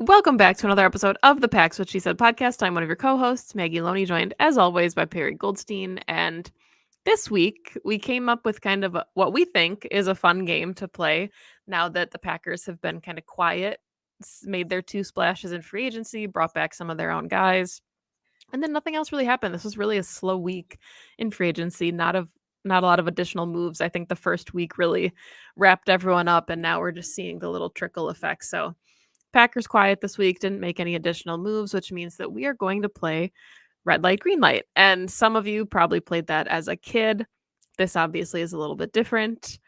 Welcome back to another episode of the Pax What She Said podcast. I'm one of your co-hosts, Maggie Loney, joined as always by Perri Goldstein. And this week we came up with kind of what we think is a fun game to play now that the Packers have been kind of quiet, made their 2 splashes in free agency, brought back some of their own guys, and then nothing else really happened. This was really a slow week in free agency, not a lot of additional moves. I think the first week really wrapped everyone up, and now we're just seeing the little trickle effect. So Packers quiet this week, didn't make any additional moves, which means that we are going to play red light, green light. And some of you probably played that as a kid. This obviously is a little bit different.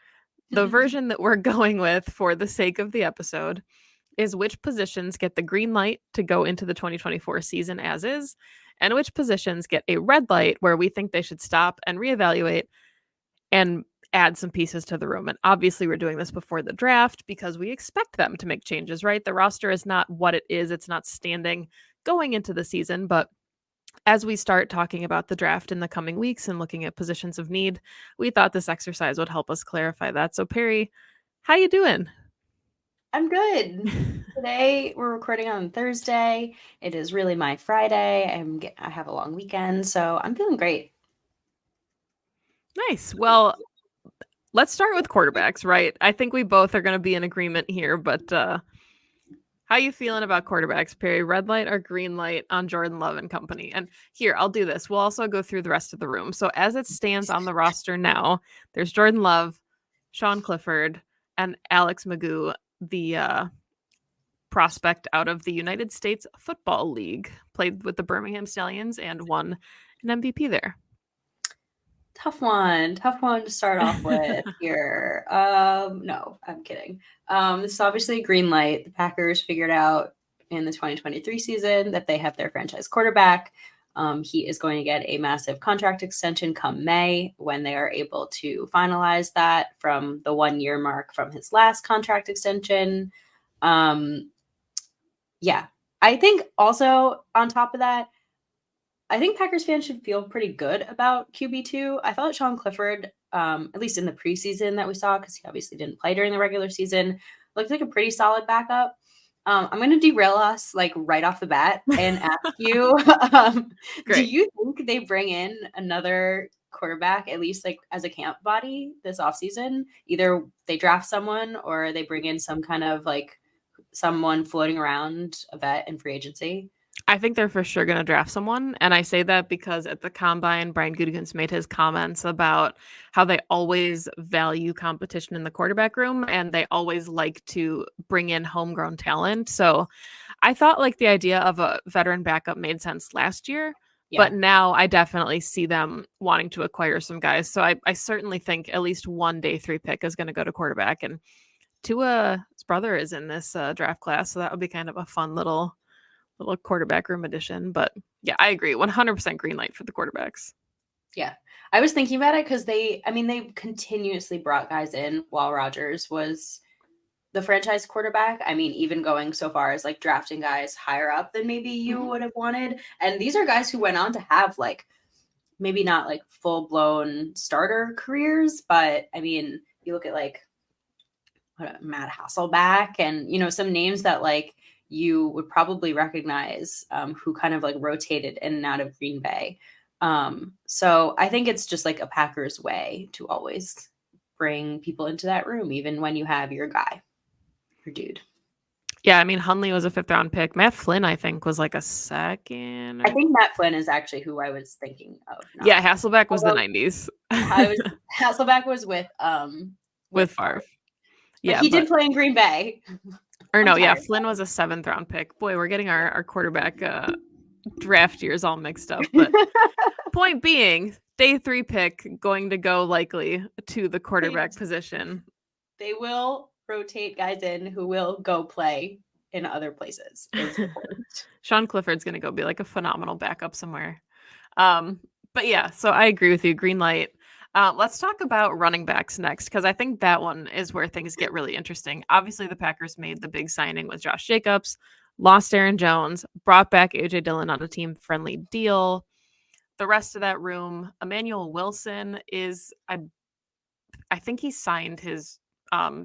The version that we're going with for the sake of the episode is which positions get the green light to go into the 2024 season as is, and which positions get a red light where we think they should stop and reevaluate and add some pieces to the room. And obviously we're doing this before the draft because we expect them to make changes, right? The roster is not what it is. It's not standing going into the season, but as we start talking about the draft in the coming weeks and looking at positions of need, we thought this exercise would help us clarify that. So Perri, how you doing? I'm good. Today we're recording on Thursday. It is really my Friday. I have a long weekend, so I'm feeling great. Nice. Well, let's start with quarterbacks, right? I think we both are going to be in agreement here, but how you feeling about quarterbacks, Perri? Red light or green light on Jordan Love and company? And here, I'll do this. We'll also go through the rest of the room. So as it stands on the roster now, there's Jordan Love, Sean Clifford, and Alex Magoo, the prospect out of the United States Football League, played with the Birmingham Stallions and won an MVP there. Tough one to start off with here. No, I'm kidding. This is obviously a green light. The Packers figured out in the 2023 season that they have their franchise quarterback. He is going to get a massive contract extension come May when they are able to finalize that from the 1-year mark from his last contract extension. Yeah, I think also on top of that, I think Packers fans should feel pretty good about QB2. I thought Sean Clifford, at least in the preseason that we saw, because he obviously didn't play during the regular season, looked like a pretty solid backup. I'm going to derail us like right off the bat and ask you, do you think they bring in another quarterback, at least like as a camp body this offseason? Either they draft someone or they bring in some kind of like someone floating around a vet in free agency? I think they're for sure going to draft someone. And I say that because at the combine, Brian Gutekunst made his comments about how they always value competition in the quarterback room and they always like to bring in homegrown talent. So I thought like the idea of a veteran backup made sense last year. Yeah. But now I definitely see them wanting to acquire some guys. So I certainly think at least one day 3 pick is going to go to quarterback. And Tua's brother is in this draft class. So that would be kind of a fun little quarterback room edition. But yeah, I agree. 100% green light for the quarterbacks. Yeah. I was thinking about it because they continuously brought guys in while Rodgers was the franchise quarterback. I mean, even going so far as like drafting guys higher up than maybe you would have wanted. And these are guys who went on to have like, maybe not like full blown starter careers, but I mean, you look at like Matt Hasselbeck and, you know, some names that like you would probably recognize who kind of like rotated in and out of Green Bay. So I think it's just like a Packers way to always bring people into that room, even when you have your guy, your dude. Yeah, I mean, Hundley was a 5th round pick. Matt Flynn, I think, was like a 2nd. I think Matt Flynn is actually who I was thinking of. Yeah, Hasselbeck was the 90s. Hasselbeck was with Favre. Yeah, he did play in Green Bay. Or no, yeah, Flynn was a 7th round pick. Boy, we're getting our quarterback draft years all mixed up. But point being, day 3 pick going to go likely to the quarterback position. They will rotate guys in who will go play in other places. Sean Clifford's going to go be like a phenomenal backup somewhere. But yeah, so I agree with you. Green light. Let's talk about running backs next, because I think that one is where things get really interesting. Obviously, the Packers made the big signing with Josh Jacobs, lost Aaron Jones, brought back A.J. Dillon on a team-friendly deal. The rest of that room, Emmanuel Wilson is, I think he signed his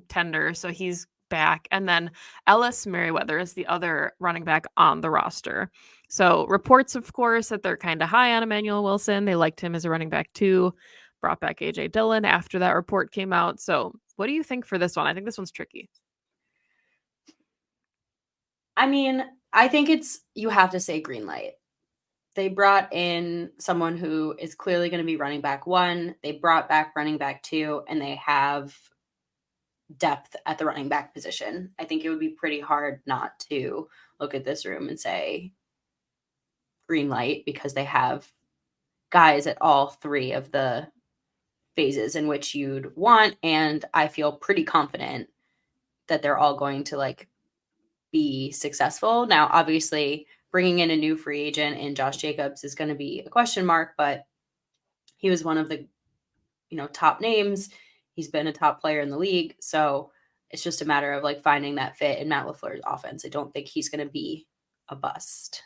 tender, so he's back. And then Ellis Merriweather is the other running back on the roster. So reports, of course, that they're kind of high on Emmanuel Wilson. They liked him as a running back too. Brought back AJ Dillon after that report came out. So what do you think for this one? I think this one's tricky. I mean, I think you have to say green light. They brought in someone who is clearly going to be running back 1. They brought back running back 2, and they have depth at the running back position. I think it would be pretty hard not to look at this room and say green light, because they have guys at all 3 of the phases in which you'd want. And I feel pretty confident that they're all going to be successful. Now, obviously, bringing in a new free agent in Josh Jacobs is going to be a question mark, but he was one of the top names. He's been a top player in the league. So it's just a matter of finding that fit in Matt LaFleur's offense. I don't think he's going to be a bust.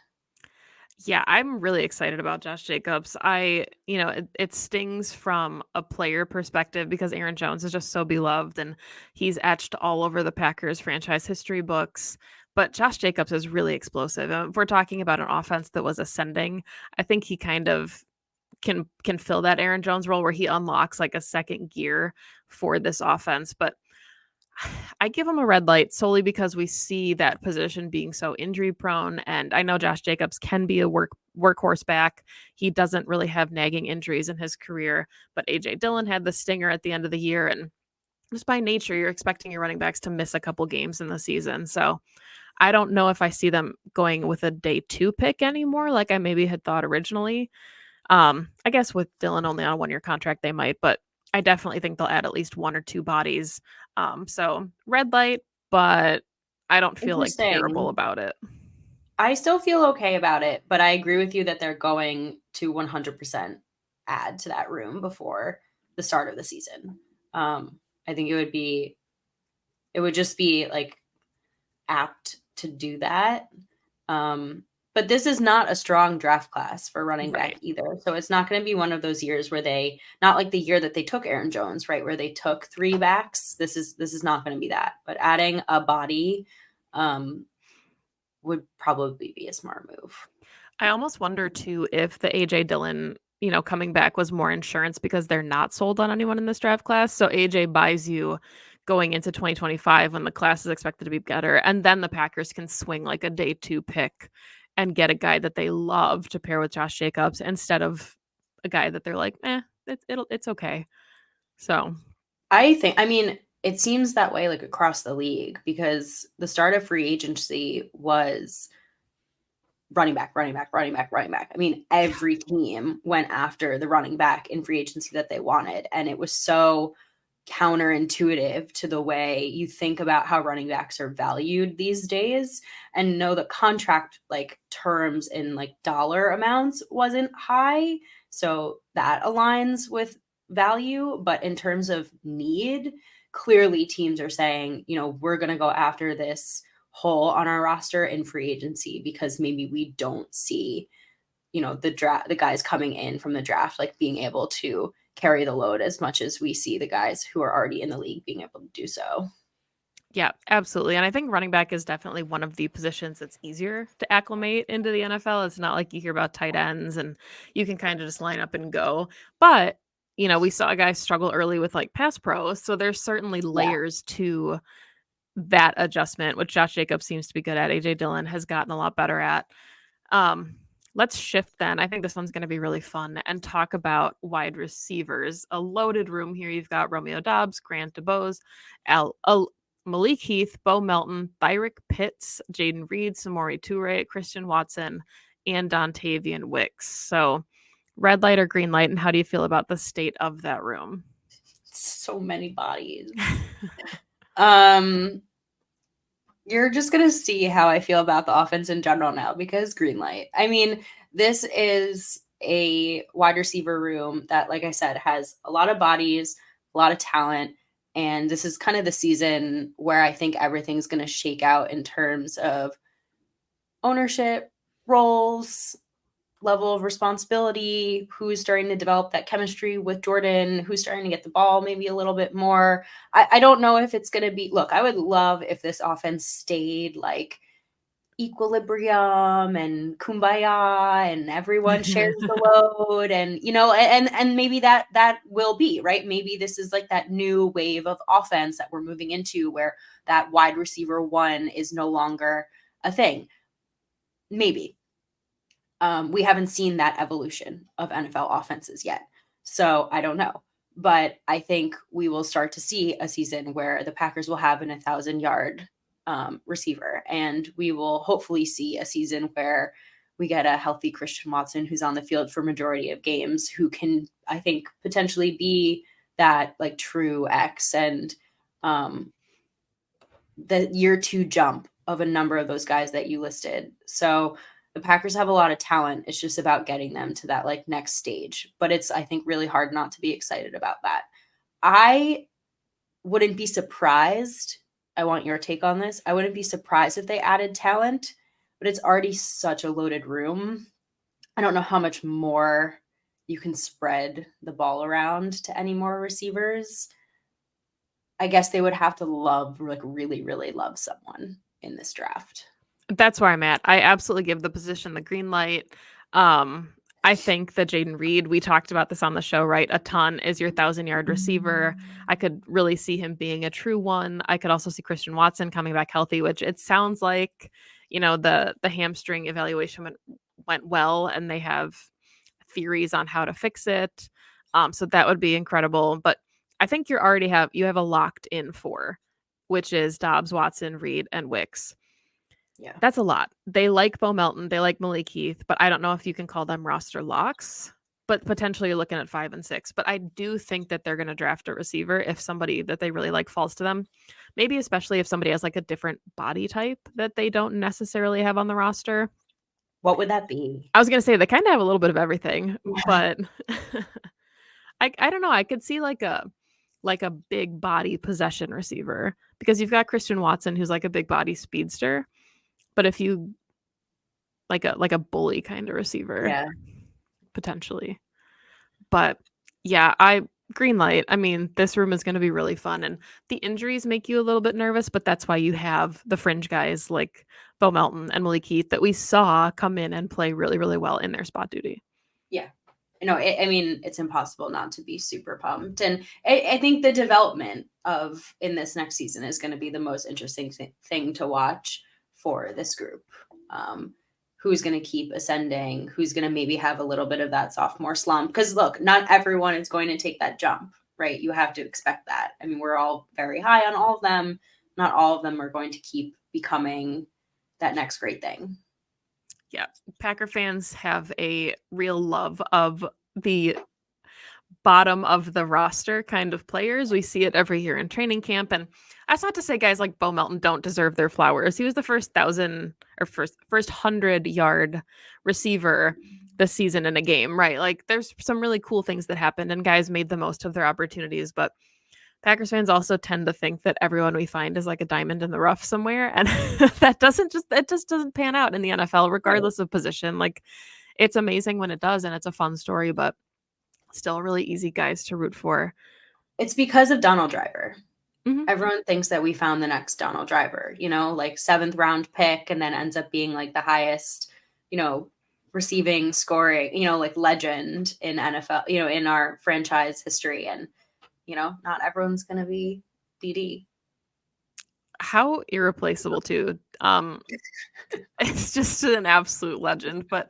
Yeah, I'm really excited about Josh Jacobs. It stings from a player perspective because Aaron Jones is just so beloved and he's etched all over the Packers franchise history books. But Josh Jacobs is really explosive. If we're talking about an offense that was ascending, I think he kind of can fill that Aaron Jones role where he unlocks a second gear for this offense. But I give him a red light solely because we see that position being so injury prone. And I know Josh Jacobs can be a workhorse back. He doesn't really have nagging injuries in his career, but AJ Dillon had the stinger at the end of the year. And just by nature, you're expecting your running backs to miss a couple games in the season. So I don't know if I see them going with a day 2 pick anymore, like I maybe had thought originally. I guess with Dillon only on a 1-year contract, they might, but I definitely think they'll add at least 1 or 2 bodies. So red light, but I don't feel terrible about it. I still feel okay about it, but I agree with you that they're going to 100% add to that room before the start of the season. I think it would just be apt to do that. But this is not a strong draft class for running back either. So it's not going to be one of those years where not like the year that they took Aaron Jones, right? Where they took 3 backs. This is not going to be that. But adding a body would probably be a smart move. I almost wonder too if the AJ Dillon, coming back was more insurance because they're not sold on anyone in this draft class. So AJ buys you going into 2025 when the class is expected to be better. And then the Packers can swing a day 2 pick and get a guy that they love to pair with Josh Jacobs instead of a guy that they're it's okay. So I mean, it seems that way across the league, because the start of free agency was running back, running back, running back, running back. I mean, every team went after the running back in free agency that they wanted. And it was so counterintuitive to the way you think about how running backs are valued these days, and know the contract terms in dollar amounts wasn't high. So that aligns with value. But in terms of need, clearly teams are saying, we're going to go after this hole on our roster in free agency because maybe we don't see, the guys coming in from the draft, being able to carry the load as much as we see the guys who are already in the league being able to do so. Yeah, absolutely. And I think running back is definitely one of the positions that's easier to acclimate into the NFL. It's not like you hear about tight ends and you can kind of just line up and go. But, we saw guys struggle early with pass pros. So there's certainly layers to that adjustment, which Josh Jacobs seems to be good at. AJ Dillon has gotten a lot better at. Let's shift then. I think this one's going to be really fun and talk about wide receivers. A loaded room here. You've got Romeo Doubs, Grant DeBose, Malik Heath, Bo Melton, Thyrick Pitts, Jaden Reed, Samori Toure, Christian Watson, and Dontavian Wicks. So red light or green light, and how do you feel about the state of that room? So many bodies. You're just going to see how I feel about the offense in general now, because green light. I mean, this is a wide receiver room that, like I said, has a lot of bodies, a lot of talent. And this is kind of the season where I think everything's going to shake out in terms of ownership, roles, level of responsibility, who's starting to develop that chemistry with Jordan, who's starting to get the ball maybe a little bit more. I don't know if it's going to be, look, I would love if this offense stayed like equilibrium and kumbaya and everyone shares the load, and and maybe that will be right. Maybe this is like that new wave of offense that we're moving into, where that wide receiver one is no longer a thing. Maybe we haven't seen that evolution of NFL offenses yet, so I don't know. But I think we will start to see a season where the Packers will have an 1,000-yard receiver, and we will hopefully see a season where we get a healthy Christian Watson who's on the field for majority of games, who can, I think, potentially be that like true X, and the year two jump of a number of those guys that you listed. So the Packers have a lot of talent. It's just about getting them to that like next stage. But it's, I think, really hard not to be excited about that. I wouldn't be surprised. I want your take on this. I wouldn't be surprised if they added talent, but it's already such a loaded room. I don't know how much more you can spread the ball around to any more receivers. I guess they would have to really, really love someone in this draft. That's where I'm at. I absolutely give the position the green light. I think that Jaden Reed, we talked about this on the show, right? A ton is your 1,000-yard receiver. I could really see him being a true one. I could also see Christian Watson coming back healthy, which it sounds like, the hamstring evaluation went well, and they have theories on how to fix it. So that would be incredible. But I think you have a locked in 4, which is Dobbs, Watson, Reed, and Wicks. Yeah. That's a lot. They like Bo Melton. They like Malik Heath, but I don't know if you can call them roster locks. But potentially you're looking at 5 and 6. But I do think that they're going to draft a receiver if somebody that they really like falls to them. Maybe especially if somebody has like a different body type that they don't necessarily have on the roster. What would that be? I was going to say they kind of have a little bit of everything, but I don't know. I could see like a big body possession receiver, because you've got Christian Watson, who's like a big body speedster. But if you like a bully kind of receiver, Yeah. potentially. But yeah, I green light. I mean, this room is going to be really fun, and the injuries make you a little bit nervous, but that's why you have the fringe guys like Bo Melton and Malik Heath that we saw come in and play really, really well in their spot duty. Yeah. I mean, it's impossible not to be super pumped. And I think the development in this next season is going to be the most interesting thing to watch for this group. Who's going to keep ascending, who's going to maybe have a little bit of that sophomore slump. Because look, not everyone is going to take that jump, right? You have to expect that. I mean, we're all very high on all of them. Not all of them are going to keep becoming that next great thing. Yeah, Packer fans have a real love of the bottom of the roster kind of players. We see it every year in training camp. And that's not to say guys like Bo Melton don't deserve their flowers. He was the first 100-yard receiver this season in a game, right? Like there's some really cool things that happened, and guys made the most of their opportunities. But Packers fans also tend to think that everyone we find is like a diamond in the rough somewhere. And that just doesn't pan out in the NFL, regardless of position. Like it's amazing when it does, and it's a fun story, but still really easy guys to root for. It's because of Donald Driver. Mm-hmm. Everyone thinks that we found the next Donald Driver, like 7th round pick, and then ends up being like the highest, receiving, scoring, like legend in NFL, in our franchise history. And, not everyone's going to be DD. How irreplaceable too. It's just an absolute legend. But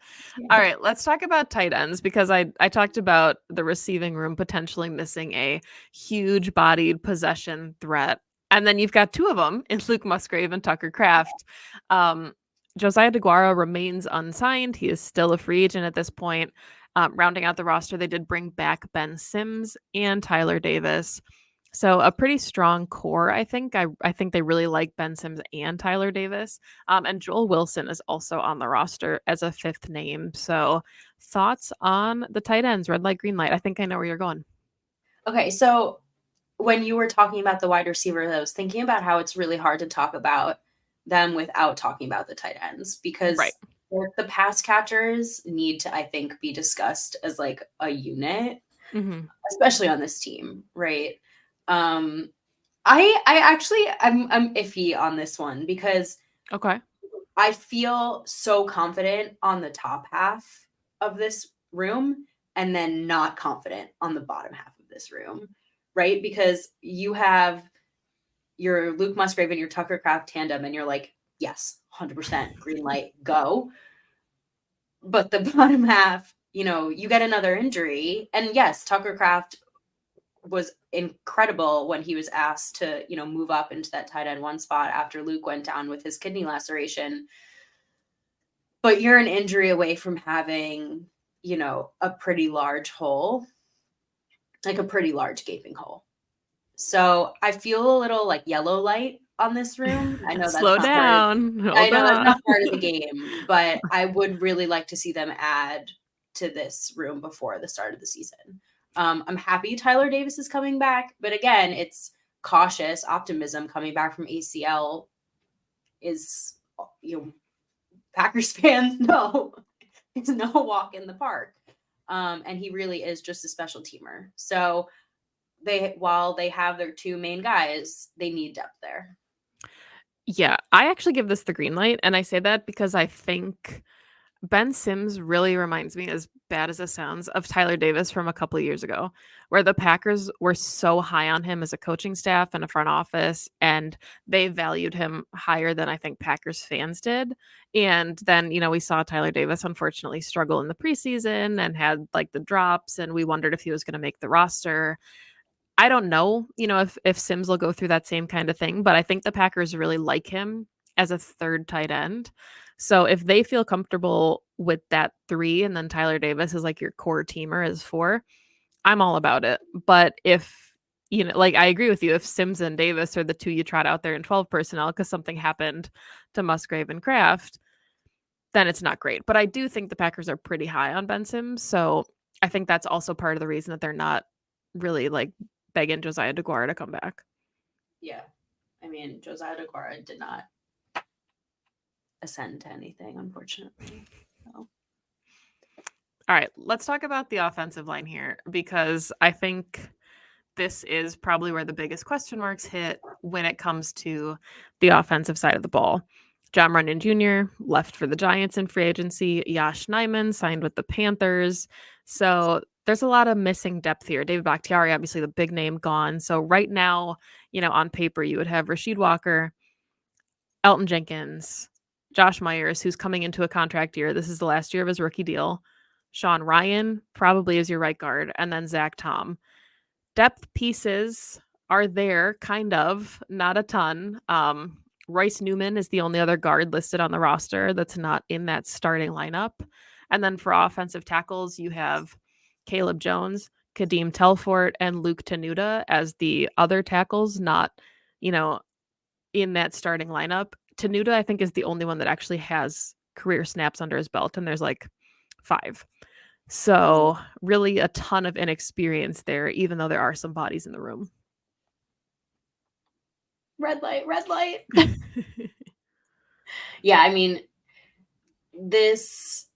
all right, let's talk about tight ends, because I talked about the receiving room potentially missing a huge bodied possession threat. And then you've got 2 of them in Luke Musgrave and Tucker Kraft. Josiah DeGuara remains unsigned. He is still a free agent at this point. Rounding out the roster, they did bring back Ben Sims and Tyler Davis. So a pretty strong core, I think. I think they really like Ben Sims and Tyler Davis. And Joel Wilson is also on the roster as a 5th name. So thoughts on the tight ends, red light, green light? I think I know where you're going. Okay, so when you were talking about the wide receivers, I was thinking about how it's really hard to talk about them without talking about the tight ends, because The pass catchers need to, I think, be discussed as like a unit, especially on this team, right? I actually I'm iffy on this one because Okay. I feel so confident on the top half of this room and then not confident on the bottom half of this room, right? Because you have your Luke Musgrave and your Tucker Craft tandem, and you're like, yes, 100% green light, go. But the bottom half, you get another injury. And yes, Tucker Craft was incredible when he was asked to, move up into that tight end one spot after Luke went down with his kidney laceration. But you're an injury away from having, a pretty large hole, like a pretty large gaping hole. So I feel a little like yellow light on this room. I know that's Slow not part of down. I Hold know that's on. not part of the game, but I would really like to see them add to this room before the start of the season. I'm happy Tyler Davis is coming back, but again, it's cautious optimism coming back from ACL is, Packers fans know it's no walk in the park. And he really is just a special teamer. So while they have their two main guys, they need depth there. Yeah, I actually give this the green light, and I say that because I think Ben Sims really reminds me, as bad as it sounds, of Tyler Davis from a couple of years ago, where the Packers were so high on him as a coaching staff and a front office, and they valued him higher than I think Packers fans did. And then, we saw Tyler Davis unfortunately struggle in the preseason and had like the drops, and we wondered if he was going to make the roster. I don't know, if Sims will go through that same kind of thing, but I think the Packers really like him as a third tight end. So if they feel comfortable with that 3 and then Tyler Davis is like your core teamer as 4, I'm all about it. But if like I agree with you, if Sims and Davis are the 2 you trot out there in 12 personnel because something happened to Musgrave and Kraft, then it's not great. But I do think the Packers are pretty high on Ben Sims, so I think that's also part of the reason that they're not really like begging Josiah DeGuara to come back. Yeah. I mean, Josiah DeGuara did not ascend to anything, unfortunately. So. All right, let's talk about the offensive line here, because I think this is probably where the biggest question marks hit when it comes to the offensive side of the ball. John Runyon Jr. left for the Giants in free agency. Yosh Nijman signed with the Panthers. So there's a lot of missing depth here. David Bakhtiari, obviously the big name, gone. So right now, on paper, you would have Rasheed Walker, Elton Jenkins, Josh Myers, who's coming into a contract year. This is the last year of his rookie deal. Sean Ryan probably is your right guard, and then Zach Tom. Depth pieces are there, kind of, not a ton. Royce Newman is the only other guard listed on the roster that's not in that starting lineup. And then for offensive tackles, you have Caleb Jones, Kadeem Telfort, and Luke Tenuta as the other tackles, not, in that starting lineup. Tenuta, I think, is the only one that actually has career snaps under his belt, and there's like 5. So really a ton of inexperience there, even though there are some bodies in the room. Red light. Yeah, I mean, this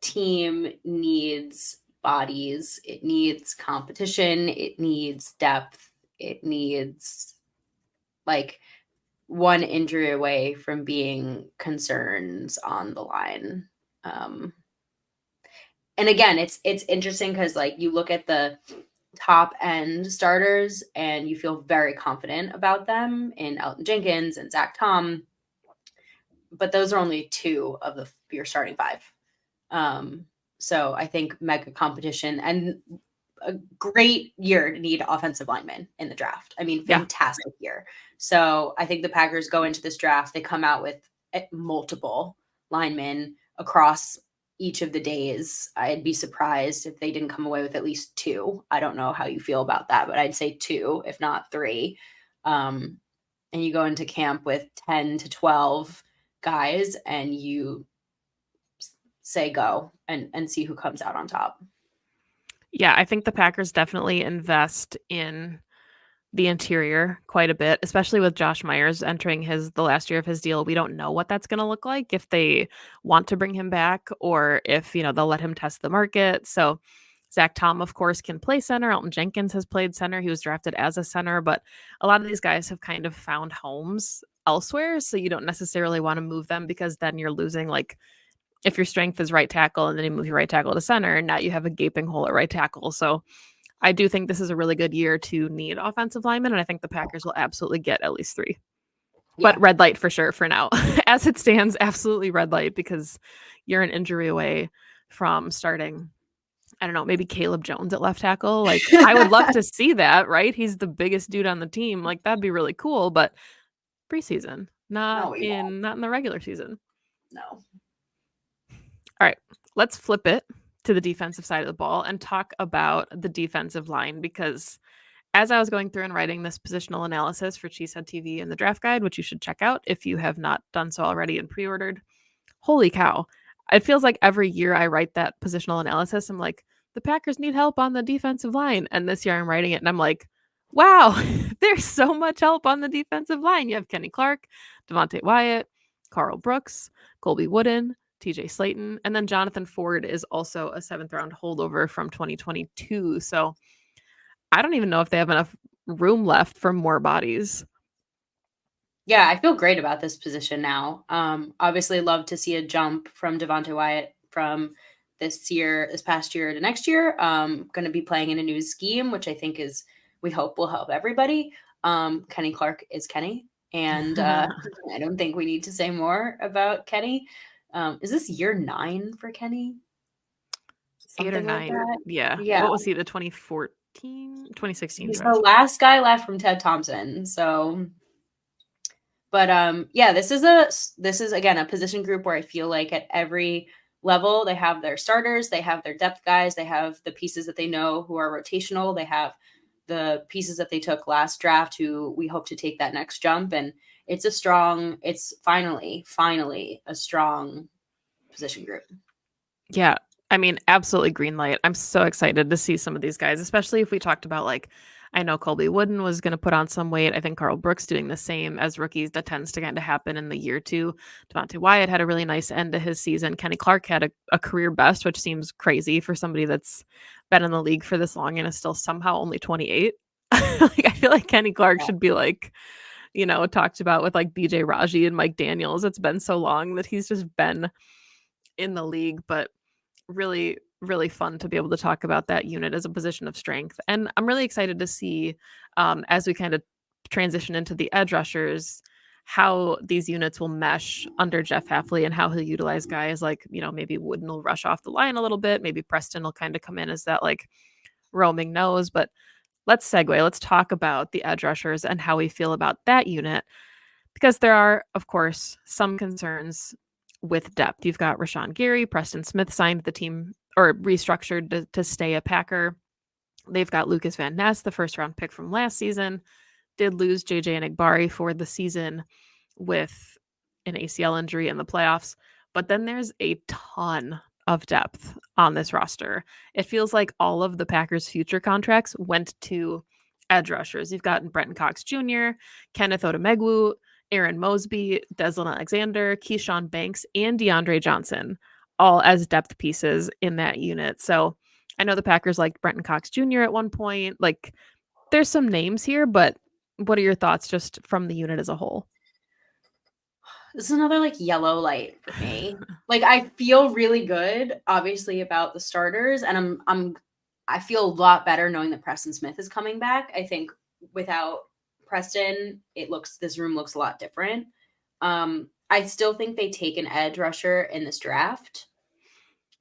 team needs bodies. It needs competition. It needs depth. It needs like one injury away from being concerns on the line. And again, it's interesting because like you look at the top end starters and you feel very confident about them in Elton Jenkins and Zach Tom, but those are only 2 of your starting 5. So I think mega competition and a great year to need offensive linemen in the draft. I mean, fantastic year. So I think the Packers go into this draft, they come out with multiple linemen across each of the days. I'd be surprised if they didn't come away with at least 2. I don't know how you feel about that, but I'd say 2, if not 3. And you go into camp with 10 to 12 guys and you say go and see who comes out on top. Yeah, I think the Packers definitely invest in the interior quite a bit, especially with Josh Myers entering the last year of his deal. We don't know what that's going to look like, if they want to bring him back or if, they'll let him test the market. So Zach Tom, of course, can play center. Elton Jenkins has played center. He was drafted as a center, but a lot of these guys have kind of found homes elsewhere. So you don't necessarily want to move them, because then you're losing, like, if your strength is right tackle and then you move your right tackle to center, and now you have a gaping hole at right tackle. So I do think this is a really good year to need offensive linemen, and I think the Packers will absolutely get at least 3. Yeah. But red light for sure for now. As it stands, absolutely red light, because you're an injury away from starting, I don't know, maybe Caleb Jones at left tackle. Like, I would love to see that, right? He's the biggest dude on the team. Like, that'd be really cool, but preseason, not in the regular season. No. All right, let's flip it to the defensive side of the ball and talk about the defensive line, because as I was going through and writing this positional analysis for Cheesehead TV and the draft guide, which you should check out if you have not done so already and pre-ordered, holy cow. It feels like every year I write that positional analysis, I'm like, the Packers need help on the defensive line. And this year I'm writing it and I'm like, wow, there's so much help on the defensive line. You have Kenny Clark, Devontae Wyatt, Carl Brooks, Colby Wooden, TJ Slayton, and then Jonathan Ford is also a 7th round holdover from 2022. So I don't even know if they have enough room left for more bodies. Yeah, I feel great about this position now. Obviously love to see a jump from Devontae Wyatt from this past year to next year. Going to be playing in a new scheme, which I think we hope will help everybody. Kenny Clark is Kenny. And I don't think we need to say more about Kenny. Is this year 9 for Kenny? Something 8 or 9. Like yeah. What was he, the 2016? He's the last guy left from Ted Thompson. So, but this is again a position group where I feel like at every level they have their starters, they have their depth guys, they have the pieces that they know who are rotational, they have the pieces that they took last draft who we hope to take that next jump, and it's finally a strong position group. Yeah. I mean, absolutely green light. I'm so excited to see some of these guys, especially if we talked about, like, I know Colby Wooden was going to put on some weight. I think Carl Brooks doing the same as rookies. That tends to kind of happen in the year 2. Devontae Wyatt had a really nice end to his season. Kenny Clark had a career best, which seems crazy for somebody that's been in the league for this long and is still somehow only 28. Like, I feel like Kenny Clark should be, like, talked about with, like, BJ Raji and Mike Daniels. It's been so long that he's just been in the league, but really, really fun to be able to talk about that unit as a position of strength. And I'm really excited to see, as we kind of transition into the edge rushers, how these units will mesh under Jeff Hafley and how he'll utilize guys like, maybe Wooden will rush off the line a little bit. Maybe Preston will kind of come in as that, like, roaming nose. But let's segue. Let's talk about the edge rushers and how we feel about that unit, because there are, of course, some concerns with depth. You've got Rashawn Gary, Preston Smith signed the team or restructured to stay a Packer. They've got Lucas Van Ness, the 1st round pick from last season, did lose JJ Enigbari for the season with an ACL injury in the playoffs. But then there's a ton of depth on this roster. It feels like all of the Packers' future contracts went to edge rushers. You've got Brenton Cox Jr., Kenneth Odumegwu, Aaron Mosby, Deslin Alexander, Keyshawn Banks, and DeAndre Johnson, all as depth pieces in that unit. So I know the Packers liked Brenton Cox Jr. at one point. Like, there's some names here, but what are your thoughts just from the unit as a whole? This is another, like, yellow light for me. Like, I feel really good, obviously, about the starters, and I feel a lot better knowing that Preston Smith is coming back. I think without Preston, this room looks a lot different. I still think they take an edge rusher in this draft.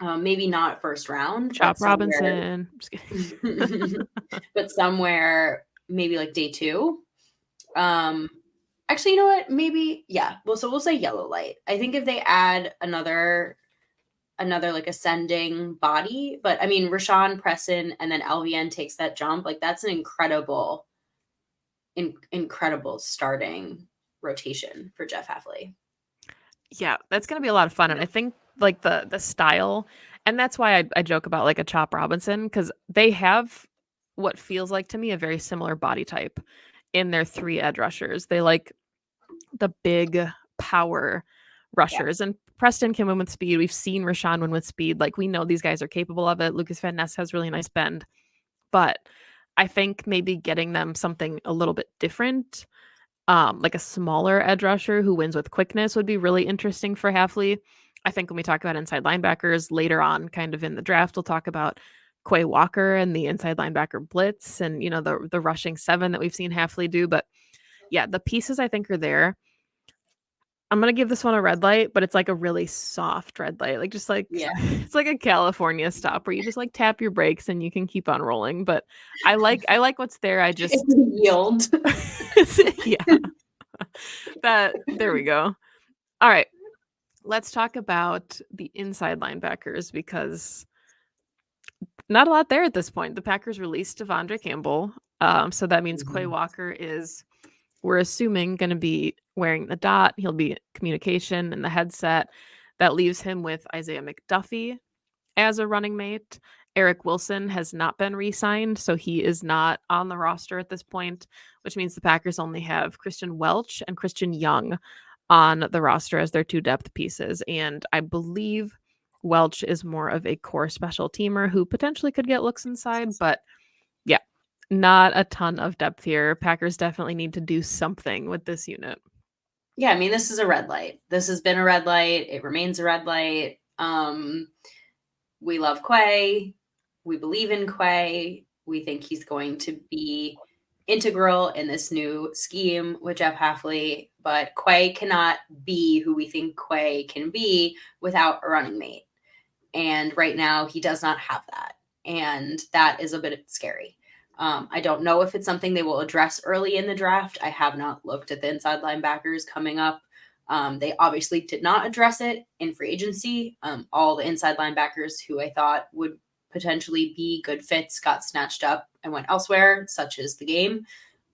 Maybe not 1st round. Chop Robinson. Just kidding. But somewhere maybe like day 2. Actually, you know what? Maybe, yeah. Well, so we'll say yellow light. I think if they add another like ascending body, but I mean, Rashawn, Preston, and then LVN takes that jump. Like, that's an incredible starting rotation for Jeff Hafley. Yeah, that's going to be a lot of fun. And I think, like, the style, and that's why I joke about, like, a Chop Robinson, because they have what feels like to me a very similar body type in their 3 edge rushers. They like the big power Yeah. rushers. And Preston can win with speed. We've seen Rashawn win with speed. Like we know these guys are capable of it. Lucas Van Ness has really nice bend. But I think maybe getting them something a little bit different, like a smaller edge rusher who wins with quickness would be really interesting for Halfley. I think when we talk about inside linebackers later on, kind of in the draft, we'll talk about Quay Walker and the inside linebacker blitz and, you know, the rushing 7 that we've seen Halfley do. But yeah, the pieces I think are there. I'm gonna give this one a red light, but it's like a really soft red light, like just like Yeah. it's like a California stop where you just like tap your brakes and you can keep on rolling. But I like what's there. I It's just a yield. yeah, that there we go. All right, let's talk about the inside linebackers because not a lot there at this point. The Packers released Devondre Campbell, so that means Quay Walker is, we're assuming, going to be wearing the dot. He'll be communication and the headset. That leaves him with Isaiah McDuffie as a running mate. Eric Wilson has not been re-signed, so he is not on the roster at this point, which means the Packers only have Christian Welch and Christian Young on the roster as their 2 depth pieces. And I believe Welch is more of a core special teamer who potentially could get looks inside, but yeah, not a ton of depth here. Packers definitely need to do something with this unit. Yeah, I mean, this is a red light. This has been a red light. It remains a red light. We love Quay. We believe in Quay. We think he's going to be integral in this new scheme with Jeff Halfley, but Quay cannot be who we think Quay can be without a running mate. And right now, he does not have that. And that is a bit scary. I don't know if it's something they will address early in the draft. I have not looked at the inside linebackers coming up. They obviously did not address it in free agency. All the inside linebackers who I thought would potentially be good fits got snatched up and went elsewhere, such as the game.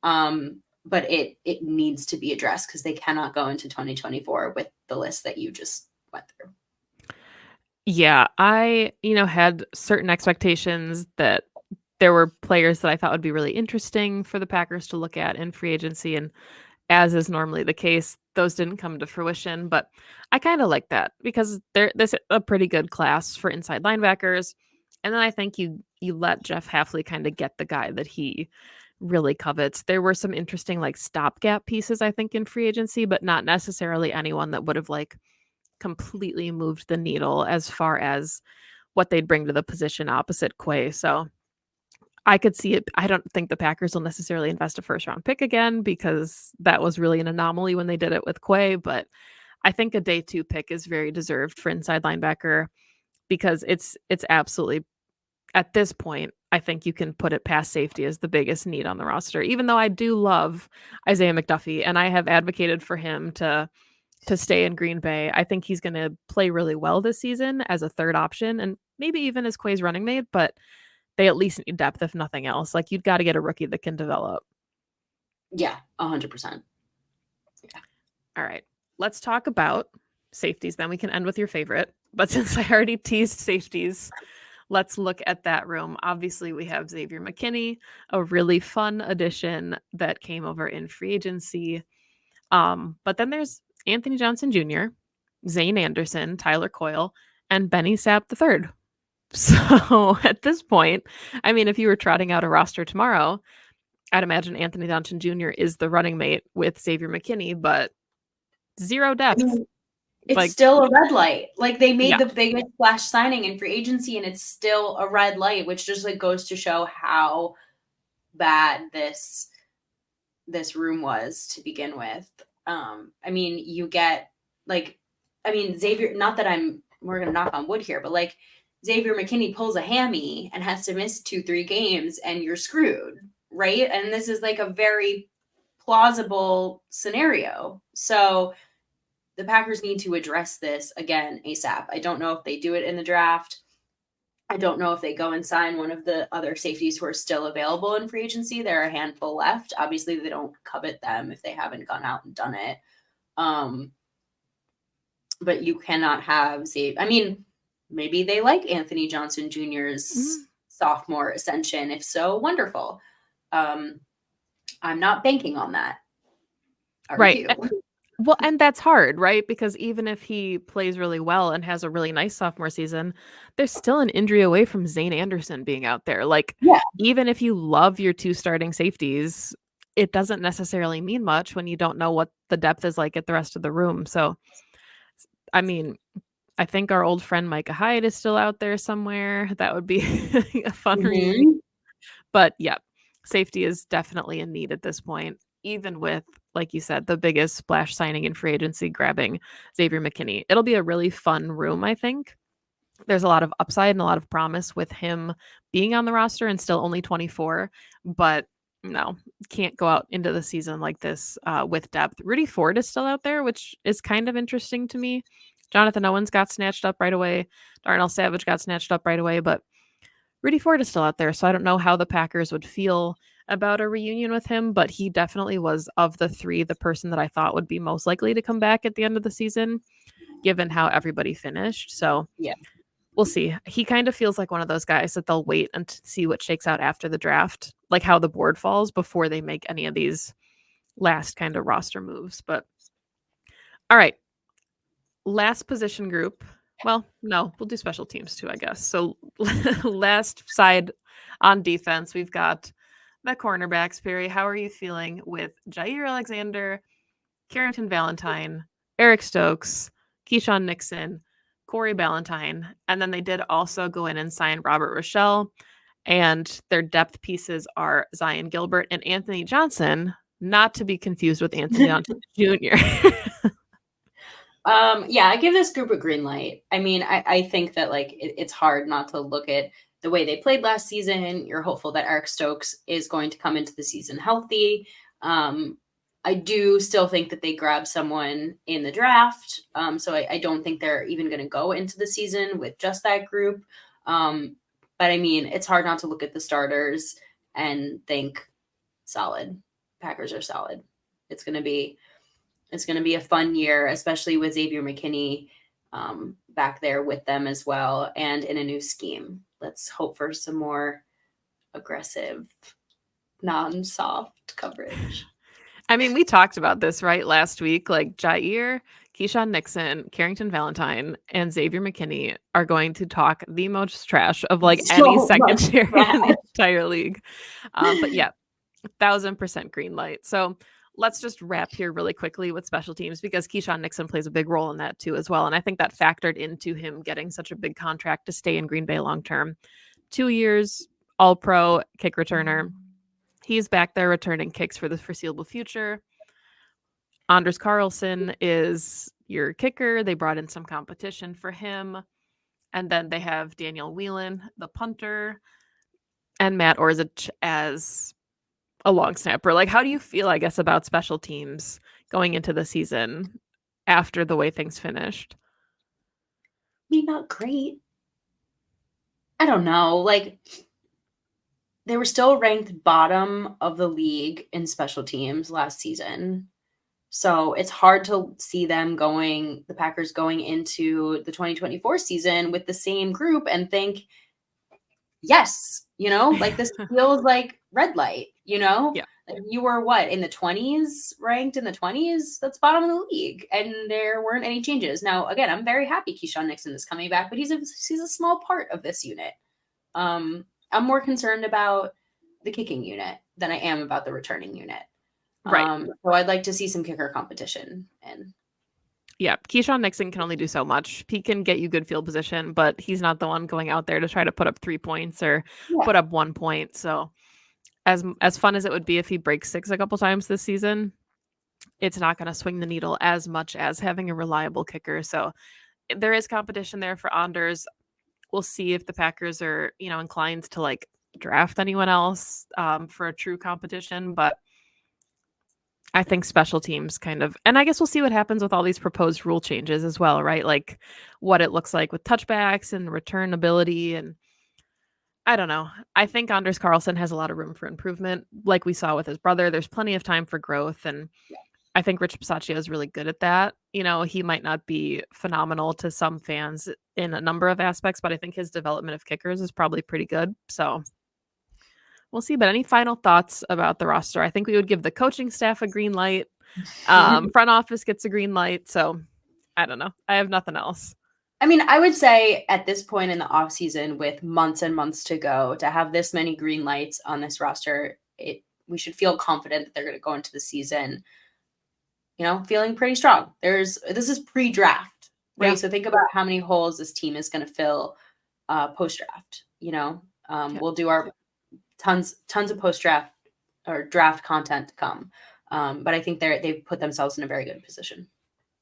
But it needs to be addressed because they cannot go into 2024 with the list that you just went through. Yeah, I, had certain expectations that there were players that I thought would be really interesting for the Packers to look at in free agency. And as is normally the case, those didn't come to fruition. But I kind of like that because there's a pretty good class for inside linebackers. And then I think you let Jeff Halfley kind of get the guy that he really covets. There were some interesting like stopgap pieces, I think, in free agency, but not necessarily anyone that would have like completely moved the needle as far as what they'd bring to the position opposite Quay. So I could see it. I don't think the Packers will necessarily invest a first round pick again because that was really an anomaly when they did it with Quay. But I think a day 2 pick is very deserved for inside linebacker because it's absolutely, at this point, I think you can put it past safety as the biggest need on the roster, even though I do love Isaiah McDuffie and I have advocated for him to stay in Green Bay. I think he's going to play really well this season as a third option and maybe even as Quay's running mate, but they at least need depth if nothing else. Like you've got to get a rookie that can develop. Yeah, 100%. Yeah. All right. Let's talk about safeties. Then we can end with your favorite. But since I already teased safeties, let's look at that room. Obviously, we have Xavier McKinney, a really fun addition that came over in free agency. But then there's Anthony Johnson Jr., Zane Anderson, Tyler Coyle, and Benny Sapp III. So at this point, I mean, if you were trotting out a roster tomorrow, I'd imagine Anthony Johnson Jr. is the running mate with Xavier McKinney, but zero I depth. mean, it's Like, still a red light. Like they made yeah, the biggest flash signing in free agency, and it's still a red light, which just like goes to show how bad this room was to begin with. I mean, you get like, I mean, Xavier. Not that we're gonna knock on wood here, but like Xavier McKinney pulls a hammy and has to miss 2-3 games, and you're screwed, right? And this is like a very plausible scenario. So the Packers need to address this again ASAP. I don't know if they do it in the draft. I don't know if they go and sign one of the other safeties who are still available in free agency. There are a handful left. Obviously, they don't covet them if they haven't gone out and done it. But you cannot have I mean, maybe they like Anthony Johnson Jr.'s sophomore ascension? If so, wonderful. I'm not banking on that. Are Right. you? Well, and that's hard, right? Because even if he plays really well and has a really nice sophomore season, there's still an injury away from Zane Anderson being out there. Like, Yeah. even if you love your two starting safeties, it doesn't necessarily mean much when you don't know what the depth is like at the rest of the room. So, I mean, I think our old friend Micah Hyde is still out there somewhere. That would be a fun reunion. Mhm. But yeah, safety is definitely in need at this point, even with, like you said, the biggest splash signing in free agency grabbing Xavier McKinney. It'll be a really fun room, I think. There's a lot of upside and a lot of promise with him being on the roster and still only 24, but no, can't go out into the season like this with depth. Rudy Ford is still out there, which is kind of interesting to me. Jonathan Owens got snatched up right away. Darnell Savage got snatched up right away, but Rudy Ford is still out there, so I don't know how the Packers would feel about a reunion with him, but he definitely was, of the three, the person that I thought would be most likely to come back at the end of the season, given how everybody finished. So Yeah. we'll see. He kind of feels like one of those guys that they'll wait and see what shakes out after the draft, like how the board falls before they make any of these last kind of roster moves. But all right, last position group. Well, no, we'll do special teams too, I guess. So last side on defense, we've got the cornerbacks. Perri, how are you feeling with Jair Alexander, Carrington Valentine, Eric Stokes, Keyshawn Nixon, Corey Ballantyne, and then they did also go in and sign Robert Rochelle, and their depth pieces are Zion Gilbert and Anthony Johnson, not to be confused with Anthony Johnson Jr. Yeah, I give this group a green light. I mean, I think that like it's hard not to look at the way they played last season. You're hopeful that Eric Stokes is going to come into the season healthy. I do still think that they grab someone in the draft. So I don't think they're even going to go into the season with just that group. But I mean, it's hard not to look at the starters and think solid. Packers are solid. It's going to be a fun year, especially with Xavier McKinney back there with them as well, and in a new scheme. Let's hope for some more aggressive, non-soft coverage. I mean, we talked about this, right, last week. Like Jair, Keyshawn Nixon, Carrington Valentine, and Xavier McKinney are going to talk the most trash of like any So much secondary in the trash. entire league. But yeah, 1000% green light. So let's just wrap here really quickly with special teams because Keyshawn Nixon plays a big role in that too as well. And I think that factored into him getting such a big contract to stay in Green Bay long term. 2 years, all pro kick returner. He's back there returning kicks for the foreseeable future. Anders Carlson is your kicker. They brought in some competition for him. And then they have Daniel Whelan, the punter, and Matt Orzich as a long snapper. Like, how do you feel, I guess, about special teams going into the season after the way things finished? I mean, not great. I don't know. Like, they were still ranked bottom of the league in special teams last season. So it's hard to see the Packers going into the 2024 season with the same group and think, yes, like this feels like red light, Yeah. Like you were what, in the 20s, ranked in the 20s? That's bottom of the league. And there weren't any changes. Now, again, I'm very happy Keyshawn Nixon is coming back, but he's a small part of this unit. I'm more concerned about the kicking unit than I am about the returning unit. Right. So I'd like to see some kicker competition. And Yeah, Keyshawn Nixon can only do so much. He can get you good field position, but he's not the one going out there to try to put up 3 points or yeah, put up 1 point. So as fun as it would be if he breaks 6 a couple times this season, it's not going to swing the needle as much as having a reliable kicker. So there is competition there for Anders. We'll see if the Packers are, inclined to like draft anyone else for a true competition, but I think special teams kind of, and I guess we'll see what happens with all these proposed rule changes as well, right? Like what it looks like with touchbacks and return ability. And I don't know. I think Anders Carlson has a lot of room for improvement. Like we saw with his brother, there's plenty of time for growth. And I think Rich Bisaccia is really good at that. You know, he might not be phenomenal to some fans in a number of aspects, but I think his development of kickers is probably pretty good. So we'll see. But any final thoughts about the roster? I think we would give the coaching staff a green light. Front office gets a green light. So I don't know. I have nothing else. I mean, I would say at this point in the offseason, with months and months to go, to have this many green lights on this roster, we should feel confident that they're going to go into the season, feeling pretty strong. This is pre-draft, right? Yeah. So think about how many holes this team is going to fill post-draft. We'll do our tons of post-draft or draft content to come. But I think they've put themselves in a very good position.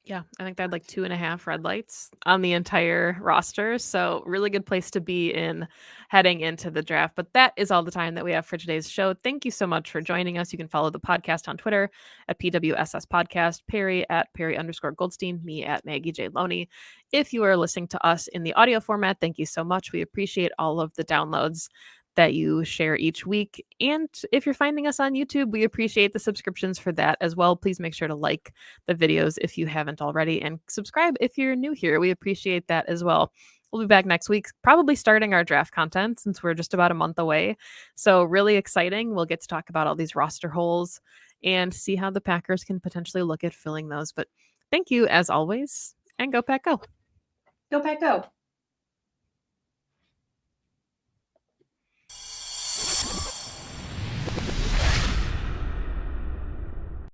Yeah, I think they had like 2.5 red lights on the entire roster. So really good place to be in heading into the draft. But that is all the time that we have for today's show. Thank you so much for joining us. You can follow the podcast on Twitter at PWSS Podcast, Perri at Perri_Goldstein, me at Maggie J. Loney. If you are listening to us in the audio format, thank you so much. We appreciate all of the downloads that you share each week. And if you're finding us on YouTube, we appreciate the subscriptions for that as well. Please make sure to like the videos if you haven't already, and subscribe if you're new here. We appreciate that as well. We'll be back next week, probably starting our draft content since we're just about a month away. So really exciting. We'll get to talk about all these roster holes and see how the Packers can potentially look at filling those. But thank you as always, and go Pack Go. Go Pack Go.